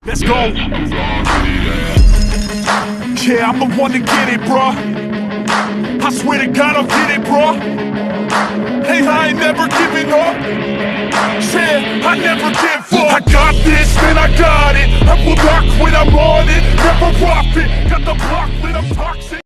Let's go. Yeah, I'm the one to get it, bro. I swear to God I'll get it, bro. Hey, I ain't never giving up. Yeah, I never give up. I got this, man, I got it. I will not quit, I'm on it. Never off it. Got the block lit, I'm toxic.